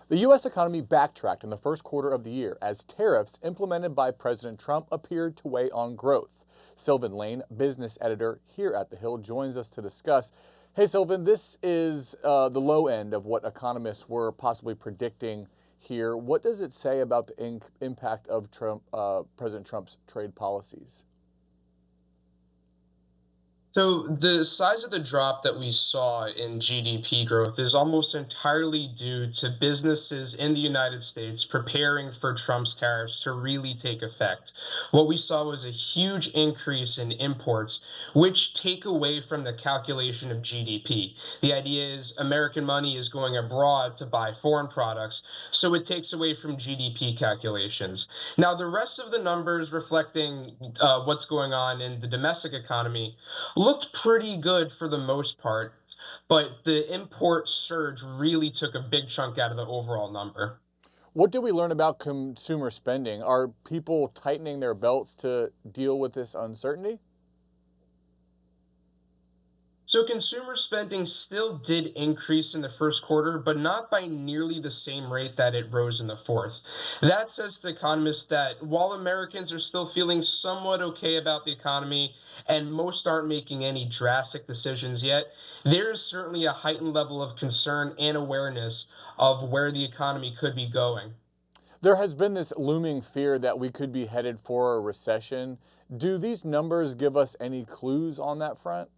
The U.S. economy backtracked in the first quarter of the year as tariffs implemented by President Trump appeared to weigh on growth. Sylvan Lane, business editor here at The Hill, joins us to discuss. Hey, Sylvan, this is the low end of what economists were possibly predicting here. What does it say about the impact of President Trump's trade policies? So the size of the drop that we saw in GDP growth is almost entirely due to businesses in the United States preparing for Trump's tariffs to really take effect. What we saw was a huge increase in imports, which take away from the calculation of GDP. The idea is American money is going abroad to buy foreign products, so it takes away from GDP calculations. Now, the rest of the numbers reflecting what's going on in the domestic economy looked pretty good for the most part, but the import surge really took a big chunk out of the overall number. What did we learn about consumer spending? Are people tightening their belts to deal with this uncertainty? So consumer spending still did increase in the first quarter, but not by nearly the same rate that it rose in the fourth. That says to economists that while Americans are still feeling somewhat okay about the economy and most aren't making any drastic decisions yet, there is certainly a heightened level of concern and awareness of where the economy could be going. There has been this looming fear that we could be headed for a recession. Do these numbers give us any clues on that front?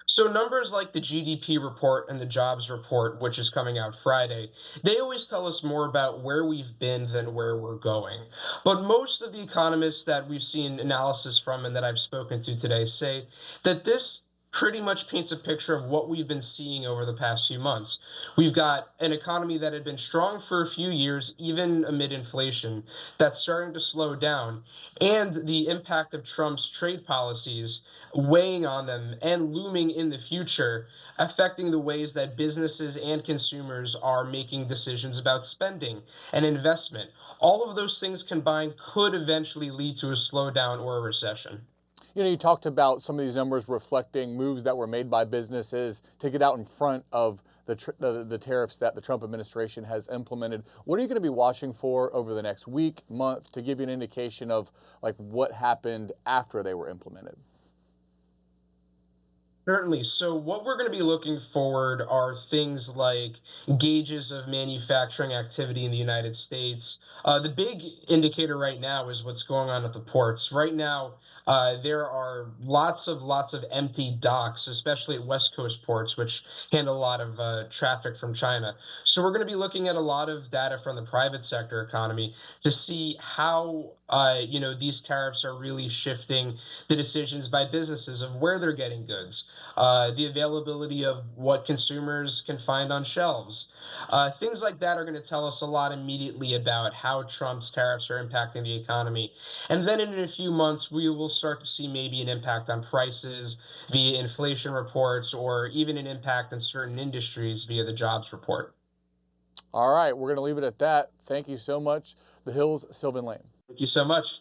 So numbers like the GDP report and the jobs report, which is coming out Friday, they always tell us more about where we've been than where we're going. But most of the economists that we've seen analysis from and that I've spoken to today say that this pretty much paints a picture of what we've been seeing over the past few months. We've got an economy that had been strong for a few years, even amid inflation, that's starting to slow down, and the impact of Trump's trade policies weighing on them and looming in the future, affecting the ways that businesses and consumers are making decisions about spending and investment. All of those things combined could eventually lead to a slowdown or a recession. You talked about some of these numbers reflecting moves that were made by businesses to get out in front of the tariffs that the Trump administration has implemented. What are you going to be watching for over the next week, month, to give you an indication of like what happened after they were implemented? Certainly. So, what we're going to be looking forward are things like gauges of manufacturing activity in the United States. The big indicator right now is what's going on at the ports. Right now, there are lots of empty docks, especially at West Coast ports, which handle a lot of traffic from China. So, we're going to be looking at a lot of data from the private sector economy to see how these tariffs are really shifting the decisions by businesses of where they're getting goods, the availability of what consumers can find on shelves. Things like that are going to tell us a lot immediately about how Trump's tariffs are impacting the economy. And then in a few months, we will start to see maybe an impact on prices via inflation reports or even an impact on certain industries via the jobs report. All right, we're going to leave it at that. Thank you so much. The Hills, Sylvan Lane. Thank you so much.